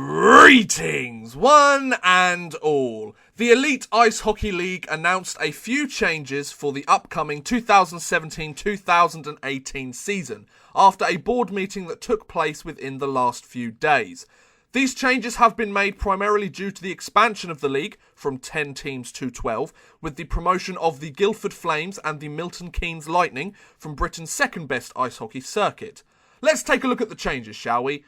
Greetings, one and all. The Elite Ice Hockey League announced a few changes for the upcoming 2017-2018 season after a board meeting that took place within the last few days. These changes have been made primarily due to the expansion of the league from 10 teams to 12, with the promotion of the Guildford Flames and the Milton Keynes Lightning from Britain's second best ice hockey circuit. Let's take a look at the changes, shall we?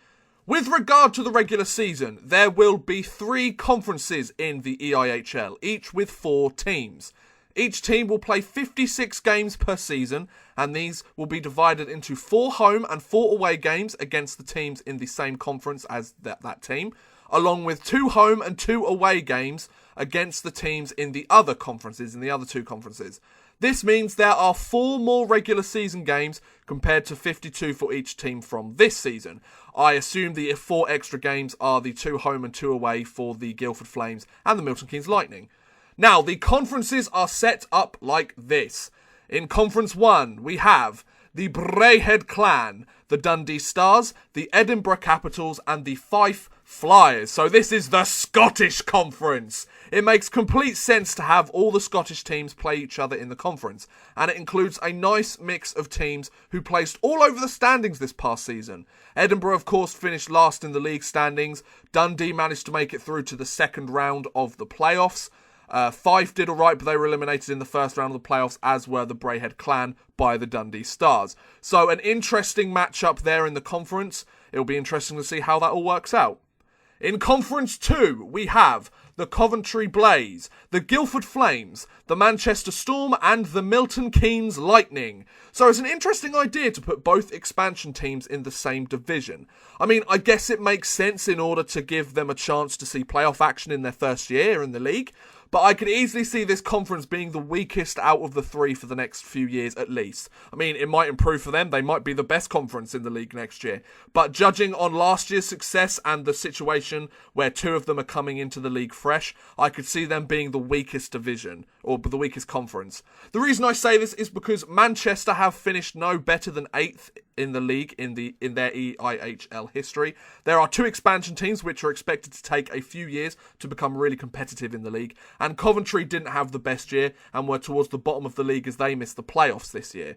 With regard to the regular season, there will be 3 conferences in the EIHL, each with 4 teams. Each team will play 56 games per season, and these will be divided into 4 home and 4 away games against the teams in the same conference as that team, along with 2 home and 2 away games against the teams in the other conferences, in the other 2 conferences. This means there are 4 more regular season games compared to 52 for each team from this season. I assume the 4 extra games are the 2 home and 2 away for the Guildford Flames and the Milton Keynes Lightning. Now, the conferences are set up like this. In Conference 1, we have the Braehead Clan, the Dundee Stars, the Edinburgh Capitals, and the Fife Flyers. So this is the Scottish Conference. It makes complete sense to have all the Scottish teams play each other in the conference, and it includes a nice mix of teams who placed all over the standings this past season. Edinburgh, of course, finished last in the league standings. Dundee managed to make it through to the second round of the playoffs. Fife did alright, but they were eliminated in the first round of the playoffs, as were the Braehead Clan by the Dundee Stars. So an interesting matchup there in the conference. It'll be interesting to see how that all works out. In Conference 2, we have the Coventry Blaze, the Guildford Flames, the Manchester Storm, and the Milton Keynes Lightning. So it's an interesting idea to put both expansion teams in the same division. I mean, I guess it makes sense in order to give them a chance to see playoff action in their first year in the league, but I could easily see this conference being the weakest out of the 3 for the next few years at least. I mean, it might improve for them. They might be the best conference in the league next year. But judging on last year's success and the situation where 2 of them are coming into the league fresh, I could see them being the weakest division, or the weakest conference. The reason I say this is because Manchester have finished no better than 8th in the league in their EIHL history. There are 2 expansion teams which are expected to take a few years to become really competitive in the league, and Coventry didn't have the best year and were towards the bottom of the league as they missed the playoffs this year.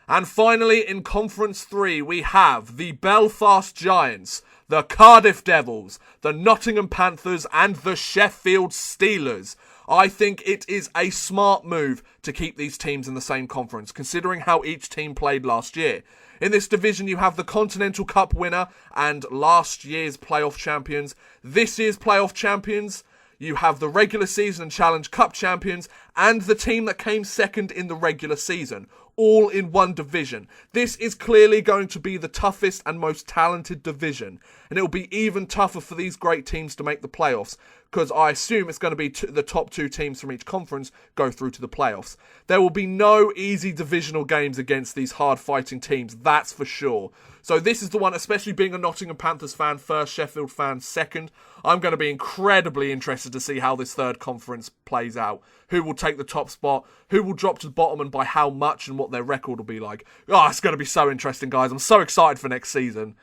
And finally, in Conference 3, we have the Belfast Giants, the Cardiff Devils, the Nottingham Panthers, and the Sheffield Steelers. I think it is a smart move to keep these teams in the same conference, considering how each team played last year. In this division, you have the Continental Cup winner and last year's playoff champions. This year's playoff champions, you have the regular season and Challenge Cup champions, and the team that came second in the regular season, all in one division. This is clearly going to be the toughest and most talented division, and it will be even tougher for these great teams to make the playoffs, because I assume it's going to be the top 2 teams from each conference go through to the playoffs. There will be no easy divisional games against these hard-fighting teams, that's for sure. So this is the one, especially being a Nottingham Panthers fan first, Sheffield fan second, I'm going to be incredibly interested to see how this third conference plays out. Who will take the top spot, who will drop to the bottom, and by how much, and what their record will be like. Oh, it's going to be so interesting, guys. I'm so excited for next season.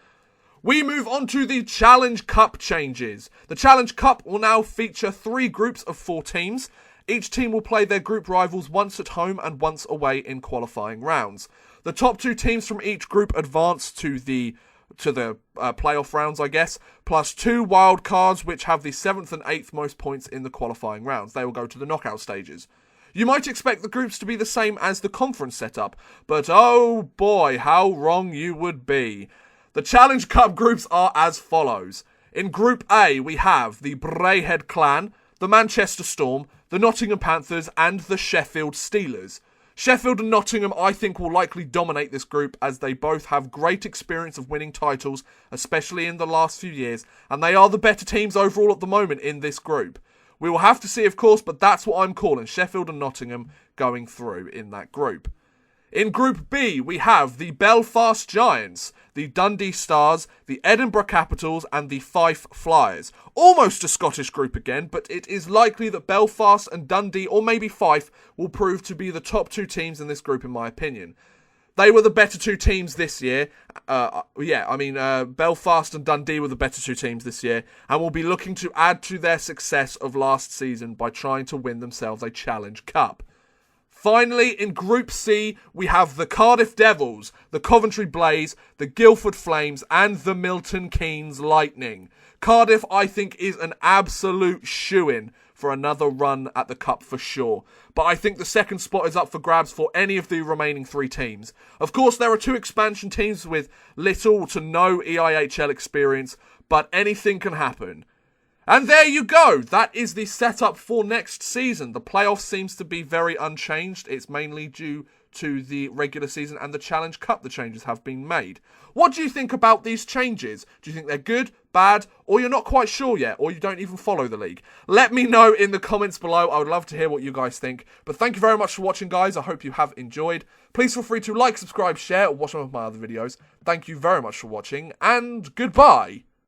We move on to the Challenge Cup changes. The Challenge Cup will now feature 3 groups of 4 teams. Each team will play their group rivals once at home and once away in qualifying rounds. The top 2 teams from each group advance to the playoff rounds, I guess, plus 2 wild cards which have the 7th and 8th most points in the qualifying rounds. They will go to the knockout stages. You might expect the groups to be the same as the conference setup, but oh boy, how wrong you would be. The Challenge Cup groups are as follows. In Group A, we have the Braehead Clan, the Manchester Storm, the Nottingham Panthers, and the Sheffield Steelers. Sheffield and Nottingham, I think, will likely dominate this group as they both have great experience of winning titles, especially in the last few years, and they are the better teams overall at the moment in this group. We will have to see, of course, but that's what I'm calling Sheffield and Nottingham going through in that group. In Group B, we have the Belfast Giants, the Dundee Stars, the Edinburgh Capitals, and the Fife Flyers. Almost a Scottish group again, but it is likely that Belfast and Dundee, or maybe Fife, will prove to be the top 2 teams in this group in my opinion. They were the better two teams this year. Belfast and Dundee were the better two teams this year and will be looking to add to their success of last season by trying to win themselves a Challenge Cup. Finally, in Group C, we have the Cardiff Devils, the Coventry Blaze, the Guildford Flames, and the Milton Keynes Lightning. Cardiff, I think, is an absolute shoo-in for another run at the Cup for sure. But I think the second spot is up for grabs for any of the remaining three teams. Of course, there are two expansion teams with little to no EIHL experience, but anything can happen. And there you go. That is the setup for next season. The playoffs seems to be very unchanged. It's mainly due to the regular season and the Challenge Cup the changes have been made. What do you think about these changes? Do you think they're good, bad, or you're not quite sure yet, or you don't even follow the league? Let me know in the comments below. I would love to hear what you guys think. But thank you very much for watching, guys. I hope you have enjoyed. Please feel free to like, subscribe, share, or watch some of my other videos. Thank you very much for watching, and goodbye.